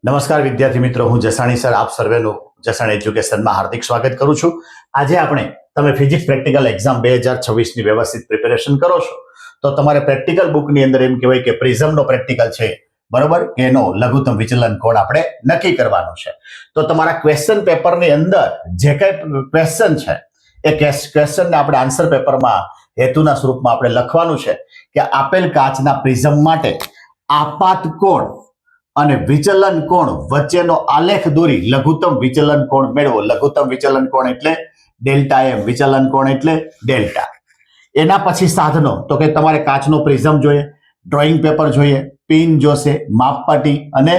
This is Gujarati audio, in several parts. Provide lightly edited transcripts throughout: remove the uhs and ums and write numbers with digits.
નમસ્કાર વિદ્યાર્થી મિત્રો, હું જસાણી સર આપ સર્વેનું જસાણી એજ્યુકેશનમાં હાર્દિક સ્વાગત કરું છું. આજે આપણે તમે ફિઝિક્સ પ્રેક્ટિકલ એક્ઝામ 2026ની વ્યવસ્થિત પ્રિપેરેશન કરો છો તો તમારે પ્રેક્ટિકલ બુકની અંદર એમ કહેવાય કે પ્રિઝમનો પ્રેક્ટિકલ છે, બરોબર, કે એનો લઘુત્તમ વિચલન કોણ આપણે નક્કી કરવાનું છે. તો તમારા ક્વેશ્ચન પેપરની અંદર જે કંઈ ક્વેશ્ચન છે એ ક્વેશ્ચનને આપણે આન્સર પેપરમાં હેતુના સ્વરૂપમાં આપણે લખવાનું છે કે આપેલ કાચના પ્રિઝમ માટે આપાત કોણ અને વિચલન કોણ વચ્ચેનો આલેખ દોરી લઘુત્તમ વિચલન કોણ મેળવો. લઘુત્તમ વિચલન કોણ એટલે ડેલ્ટા એમ, વિચલન કોણ એટલે ડેલ્ટા. એના પછી સાધનો, તો કે તમારે કાચનો પ્રિઝમ જોઈએ, ડ્રોઈંગ પેપર જોઈએ, પિન જોશે, માપપટ્ટી અને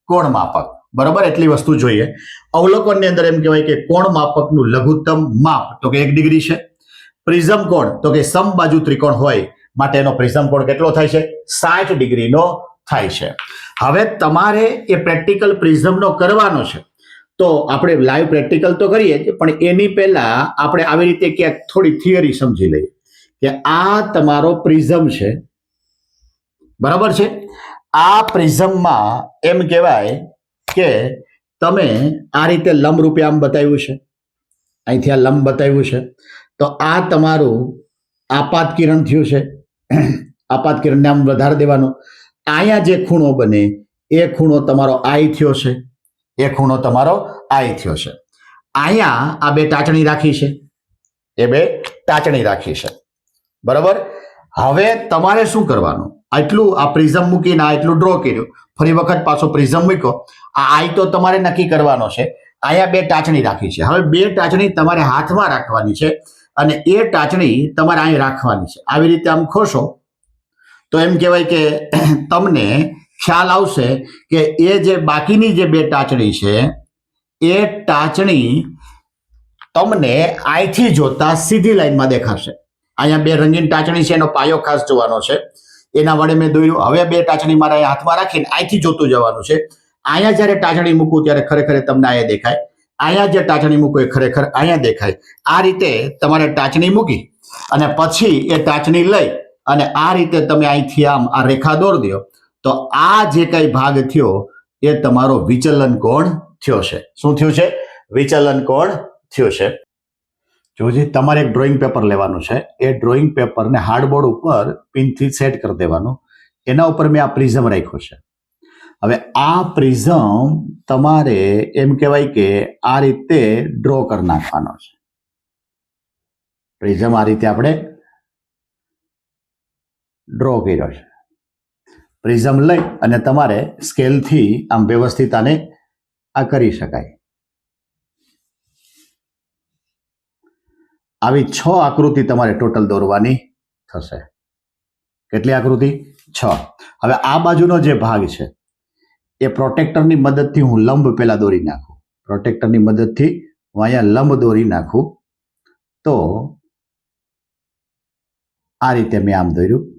કોણ માપક, બરોબર, એટલી વસ્તુ જોઈએ. અવલોકનની અંદર એમ કહેવાય કે કોણ માપકનું લઘુત્તમ માપ તો કે 1 ડિગ્રી છે. પ્રિઝમ કોણ તો કે સમબાજુ ત્રિકોણ હોય માટે એનો પ્રિઝમ કોણ કેટલો થાય છે? 60 ડિગ્રીનો થાય છે. હવે તમારે એ પ્રેક્ટિકલ પ્રિઝમનો કરવાનો છે તો આપણે લાઈવ પ્રેક્ટિકલ તો કરીએ જ, પણ એની પહેલા આપણે આવી રીતે ક્યાંક થોડી થિયરી સમજી લઈએ કે આ તમારો પ્રિઝમ છે, બરાબર છે. આ પ્રિઝમમાં એમ કહેવાય કે તમે આ રીતે લંબ રૂપે આમ બતાવ્યું છે, અહીંથી આ લંબ બતાવ્યું છે, તો આ તમારું આપાત કિરણ થયું છે. આપાત કિરણને આમ વધારી દેવાનું. અહીંયા જે ખૂણો બને એ ખૂણો તમારો આઈ થયો છે, એ ખૂણો તમારો આઈ થયો છે. અહીંયા આ બે ટાચણી રાખી છે, એ બે ટાચણી રાખી છે, બરાબર. હવે તમારે શું કરવાનું? આટલું આ પ્રિઝમ મૂકીને આ એટલું ડ્રો કર્યું, ફરી વખત પાછો પ્રિઝમ મૂક્યો. આ આઈ તો તમારે નક્કી કરવાનો છે. અહીંયા બે ટાચણી રાખી છે. હવે બે ટાચણી તમારે હાથમાં રાખવાની છે અને એ ટાચણી તમારે અહીં રાખવાની છે. આવી રીતે આમ ખોશો તો એમ કહેવાય કે તમને ખ્યાલ આવશે કે એ જે બાકીની જે બે ટાચણી છે એ ટાચણી તમને અહીંથી જોતા સીધી લાઈનમાં દેખાશે. અહીંયા બે રંગીન ટાચણી છે, એનો પાયો ખાસ જોવાનો છે, એના વડે મેં દોર્યું. હવે બે ટાચણી મારા હાથમાં રાખીને અહીંથી જોતું જવાનું છે. અહીંયા જ્યારે ટાચણી મૂકું ત્યારે ખરેખર તમને અહીંયા દેખાય, અહીંયા જે ટાચણી મૂકું એ ખરેખર અહીંયા દેખાય. આ રીતે તમારે ટાચણી મૂકી અને પછી એ ટાચણી લઈ અને આ રીતે તમે અહીંથી આમ આ રેખા દોર દો તો આ જે કઈ ભાગ થયો એ તમારો વિચલન કોણ થયો છે. શું થયું છે? વિચલન કોણ થયો છે. જોજી, તમારે એક ડ્રોઈંગ પેપર લેવાનું છે. એ ડ્રોઈંગ પેપરને હાર્ડબોર્ડ ઉપર પિનથી સેટ કરી દેવાનું. એના ઉપર મેં આ પ્રિઝમ રાખ્યો છે. હવે આ પ્રિઝમ તમારે એમ કહેવાય કે આ રીતે ડ્રો કરી નાખવાનો છે. પ્રિઝમ આ રીતે આપણે ડ્રો કર્યો છે. પ્રિઝમ લઈ અને તમારે સ્કેલથી આમ વ્યવસ્થિત આને આ કરી શકાય. આવી 6 આકૃતિ તમારે ટોટલ દોરવાની થશે. કેટલી આકૃતિ? 6. હવે આ બાજુનો જે ભાગ છે એ પ્રોટેક્ટરની મદદથી હું લંબ પહેલા દોરી નાખું. પ્રોટેક્ટરની મદદથી હું અહીંયા લંબ દોરી નાખું તો આ રીતે મેં આમ દોર્યું.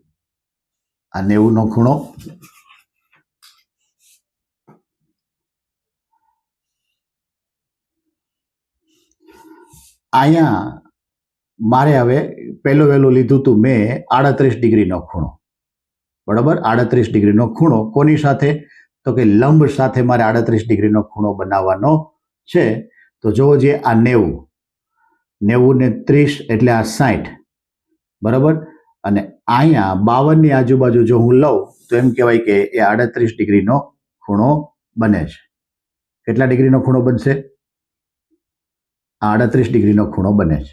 આ 90 નો ખૂણો, અહીંયા મારે હવે વહેલું લીધું હતું મેં 38 ડિગ્રીનો ખૂણો, બરાબર. 38 ડિગ્રીનો ખૂણો કોની સાથે? તો કે લંબ સાથે મારે 38 ડિગ્રીનો ખૂણો બનાવવાનો છે. તો જોવો જે આ 90 ને 30 એટલે આ 60, બરાબર. અને અહીંયા 52 ની આજુબાજુ જો હું લઉં તો એમ કહેવાય કે એ 38 ડિગ્રીનો ખૂણો બને છે. કેટલા ડિગ્રીનો ખૂણો બનશે? 38 ડિગ્રીનો ખૂણો બને છે.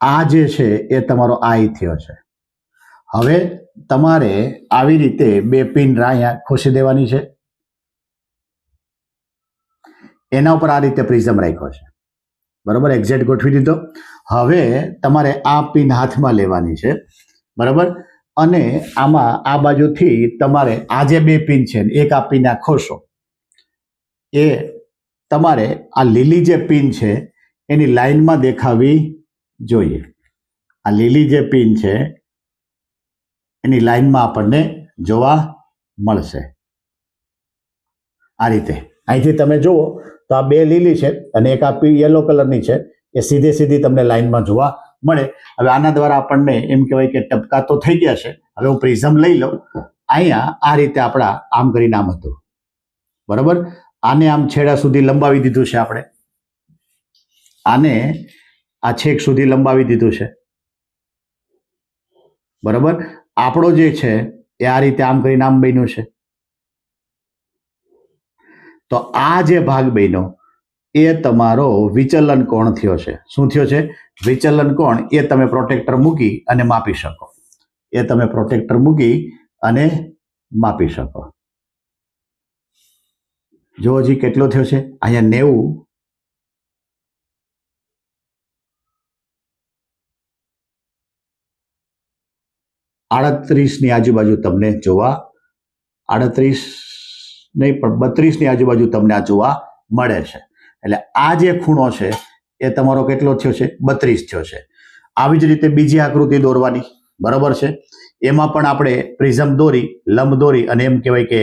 આ જે છે એ તમારો આઈ થયો છે. હવે તમારે આવી રીતે બે પિન અહીંયા ખોસી દેવાની છે. એના ઉપર આ રીતે પ્રિઝમ રાખ્યો છે, બરાબર, એક્ઝેક્ટ ગોઠવી દીધો. હવે તમારે આ પિન હાથમાં લેવાની છે, બરાબર. અને આમાં આ બાજુથી તમારે આ જે બે પિન છે એક આ પિન આ ખોશો, એ તમારે આ લીલી જે પિન છે એની લાઈનમાં દેખાવી જોઈએ. આ લીલી જે પિન છે એની લાઈનમાં આપણને જોવા મળશે. આ રીતે અહીંથી તમે જુઓ તો આ બે લીલી છે અને એક આ યલો કલરની છે, એ સીધી તમને લાઈનમાં જોવા મળે. હવે આના દ્વારા આપણને એમ કહેવાય કે ટપકા તો થઈ ગયા છે. હવે હું પ્રિઝમ લઈ લઉં. અહીંયા આ રીતે આપણા આમ કરીને આમ હતું, બરાબર. આને આમ છેડા સુધી લંબાવી દીધું છે આપણે, આને આ છેક સુધી લંબાવી દીધું છે, બરાબર. આપણો જે છે એ આ રીતે આમ કરીને આમ બન્યું છે. તો આ જે ભાગ બન્યો એ તમારો વિચલન કોણ થયો છે. શું થયો છે? વિચલન કોણ. એ તમે પ્રોટેક્ટર મૂકી અને માપી શકો. એ તમે પ્રોટેક્ટર મૂકી અને માપી શકો. જો હજી કેટલો થયો છે? અહીંયા 38 ની આજુબાજુ તમને જોવા, 38 નહીં પણ 32 ની આજુબાજુ તમને આ જોવા મળે છે. એટલે આ જે ખૂણો છે એ તમારો કેટલો થયો છે? 32 થયો છે. આવી જ રીતે બીજી આકૃતિ દોરવાની, બરાબર છે. એમાં પણ આપણે પ્રિઝમ દોરી, લંબ દોરી અને એમ કહેવાય કે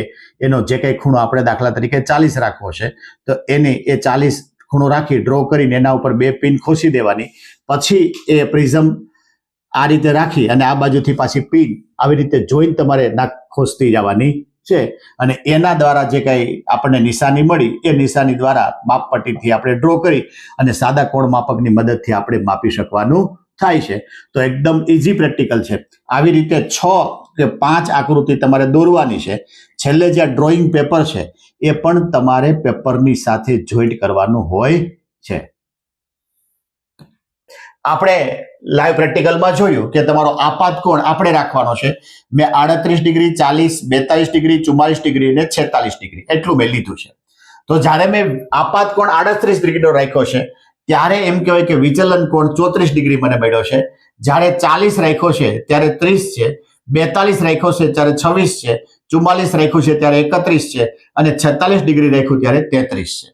એનો જે કંઈ ખૂણો આપણે દાખલા તરીકે 40 રાખવો છે તો એને એ 40 ખૂણો રાખી ડ્રો કરીને એના ઉપર 2 પિન ખોસી દેવાની. પછી એ પ્રિઝમ આ રીતે રાખી અને આ બાજુથી પાછી પિન આવી રીતે જોઈન તમારે ખોસતી જવાની છે અને એના દ્વારા જે કંઈ આપણને નિશાની મળી એ નિશાની દ્વારા માપપટ્ટીથી આપણે ડ્રો કરી અને સાદા કોણ માપકની મદદથી આપણે માપી શકવાનું થાય છે. તો એકદમ ઇઝી પ્રેક્ટિકલ છે. આવી રીતે 6 કે 5 આકૃતિ તમારે દોરવાની છે. છેલ્લે જે ડ્રોઈંગ પેપર છે એ પણ તમારે પેપરની સાથે જોઈન્ટ કરવાનું હોય છે. આપણે લાઈવ પ્રેક્ટિકલમાં જોયું કે તમારો આપાત કોણ આપણે રાખવાનો છે. મેં 38 ડિગ્રી, 40, 42 ડિગ્રી, 44 ડિગ્રી અને 46 ડિગ્રી એટલું મેં લીધું છે. તો જ્યારે મેં આપાત કોણ 38 ડિગ્રીનો રાખ્યો છે ત્યારે એમ કહેવાય કે વિચલન કોણ 34 ડિગ્રી મને મળ્યો છે. જ્યારે 40 રાખ્યો છે ત્યારે 30 છે, 42 રાખ્યો છે ત્યારે 26 છે, 44 રાખ્યું છે ત્યારે 31 છે અને 46 ડિગ્રી રાખ્યું ત્યારે 33 છે.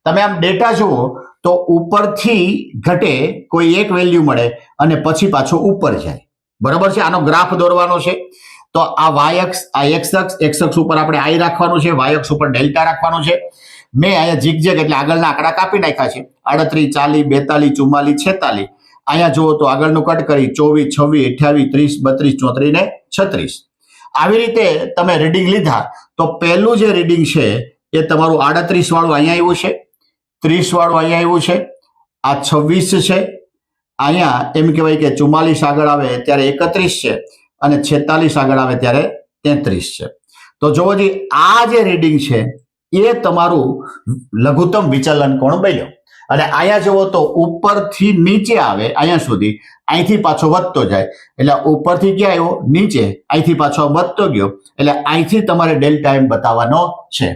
તમે આમ ડેટા જુઓ તો ઉપરથી ઘટે કોઈ એક વેલ્યુ મળે અને પછી પાછો ઉપર જાય, બરાબર છે. આનો ગ્રાફ દોરવાનો છે. તો આ વાય અક્ષ, આ એક્સ અક્ષ ઉપર આપણે આઈ રાખવાનું છે, વાય અક્ષ ઉપર ડેલ્ટા રાખવાનું છે. મેં અહીંયા ઝીગઝેગ એટલે આગળના આંકડા કાપી નાખ્યા છે. 38, 40, 42, 44, 46. અહીંયા જુઓ તો આગળનું કટ કરી 24, 26, 28, 30, 32, 34 ને 36. આવી રીતે તમે રીડિંગ લીધા તો પહેલું જે રીડિંગ છે એ તમારું 38 વાળું અહીંયા આવ્યું છે, 30 વાળું અહીંયા આવ્યું છે, આ 26 છે, અહીંયા એમ કહેવાય કે 44 આગળ આવે ત્યારે 31 છે અને 46 આગળ આવે ત્યારે 33 છે. તો જોવો જી આ જે રીડિંગ છે એ તમારું લઘુત્તમ વિચલન કોણ બન્યો. અને અહીંયા જુઓ તો ઉપરથી નીચે આવે અહીંયા સુધી, અહીંથી પાછો વધતો જાય એટલે ઉપરથી ક્યાં આવ્યો? નીચે. અહીંથી પાછો વધતો ગયો એટલે અહીંથી તમારે ડેલ્ટા એમ બતાવવાનો છે.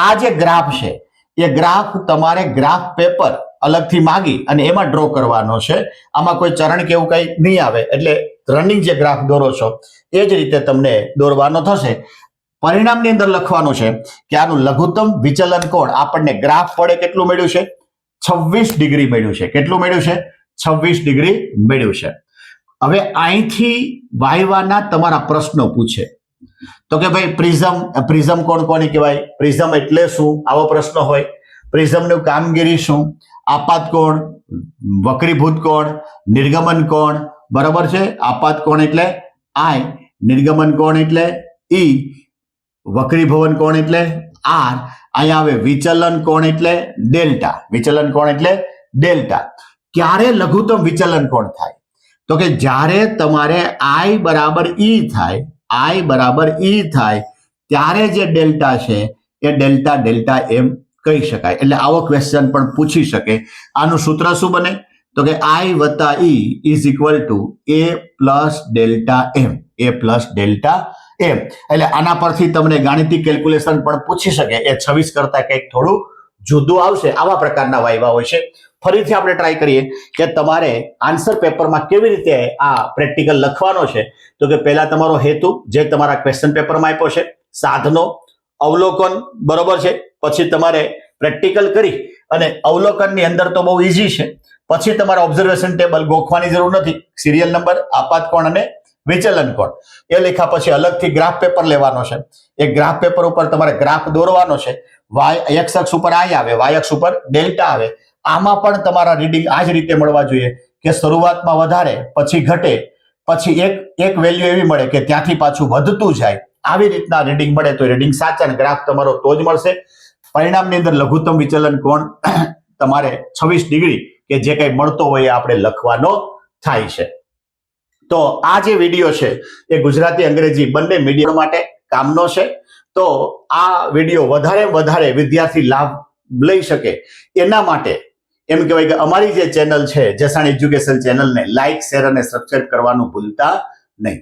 આ જે ગ્રાફ છે એ ગ્રાફ તમારે ગ્રાફ પેપર અલગથી માંગી અને એમાં ડ્રો કરવાનો છે. આમાં કોઈ ચરણ કે એવું કંઈ નહીં આવે એટલે રનિંગ જે ગ્રાફ દોરો છો એ જ રીતે તમને દોરવાનો થશે. પરિણામની અંદર લખવાનું છે કે આનું લઘુત્તમ વિચલન કોણ આપણને ગ્રાફ પડે કેટલું મળ્યું છે? 26 ડિગ્રી મળ્યું છે. કેટલું મળ્યું છે? 26 ડિગ્રી મળ્યું છે. હવે અહીંથી વાયવાના તમારા પ્રશ્નો પૂછે તો કે ભાઈ પ્રિઝમ કોણ કોને કહેવાય? પ્રિઝમ એટલે શું? આવો પ્રશ્ન હોય. પ્રિઝમનું કામગીરી શું? આપાત કોણ, વક્રીભૂત કોણ, નિર્ગમન કોણ, બરાબર છે. આપાત કોણ એટલે આઈ, નિર્ગમન કોણ એટલે ઈ, વક્રીભવન કોણ એટલે આર. અહીંયા આવે વિચલન કોણ એટલે ડેલ્ટા. વિચલન કોણ એટલે ડેલ્ટા. ક્યારે લઘુત્તમ વિચલન કોણ થાય? તો કે જ્યારે તમારે આઈ બરાબર ઈ થાય, આઈ બરાબર ઈ થાય ત્યારે જે ડેલ્ટા છે એ ડેલ્ટા ડેલ્ટા એમ કહી શકાય. એટલે આવો ક્વેશ્ચન પણ પૂછી શકે. આનું સૂત્ર શું બને? તો કે આઈ વત્તા E is equal to A plus delta M. A plus delta M. એટલે આના પરથી તમને ગાણિતિક કેલ્ક્યુલેશન પણ પૂછી શકે. એ 26 કરતા કંઈક થોડું જુદું આવશે. આવા પ્રકારના વાયવા હોય છે. ફરીથી આપણે ટ્રાય કરીએ કે તમારે આન્સર પેપરમાં કેવી રીતે આ પ્રેક્ટિકલ લખવાનો છે. તો કે પહેલા તમારો હેતુ જે તમારા ક્વેશ્ચન પેપરમાં આપ્યો છે, સાધનો, અવલોકન, બરોબર છે. પછી તમારે પ્રેક્ટિકલ કરી અને અવલોકનની અંદર તો બહુ ઈઝી છે. પછી તમારે ઓબ્ઝર્વેશન ટેબલ ગોખવાની જરૂર નથી. સિરિયલ નંબર, આપાત કોણ અને વિચલન કોણ એ લખ્યા પછી અલગથી ગ્રાફ પેપર લેવાનો છે. એ ગ્રાફ પેપર ઉપર તમારે ગ્રાફ દોરવાનો છે. વાય એક્સ અક્ષ ઉપર આઈ આવે, વાય અક્ષ ઉપર ડેલ્ટા આવે. આમાં પણ તમારા રીડિંગ આ જ રીતે મળવા જોઈએ કે શરૂઆતમાં વધારે, પછી ઘટે, પછી એક વેલ્યુ એવી મળે કે ત્યાંથી પાછું વધતું જાય. આવી રીતના રીડિંગ મળે તો રીડિંગ સાચા, ગ્રાફ તમારો તો જ મળશે. પરિણામની અંદર લઘુત્તમ વિચલન કોણ તમારે 26 ડિગ્રી કે જે કંઈ મળતો હોય એ આપણે લખવાનો થાય છે. તો આ જે વિડીયો છે એ ગુજરાતી અંગ્રેજી બંને મીડિયમ માટે કામનો છે. તો આ વિડીયો વધારે વિદ્યાર્થી લાભ લઈ શકે એના માટે એમ કહેવાય કે અમારી જે ચેનલ છે જસાણ એજ્યુકેશન ચેનલને લાઇક, શેર અને સબસ્ક્રાઇબ કરવાનું ભૂલતા નહીં.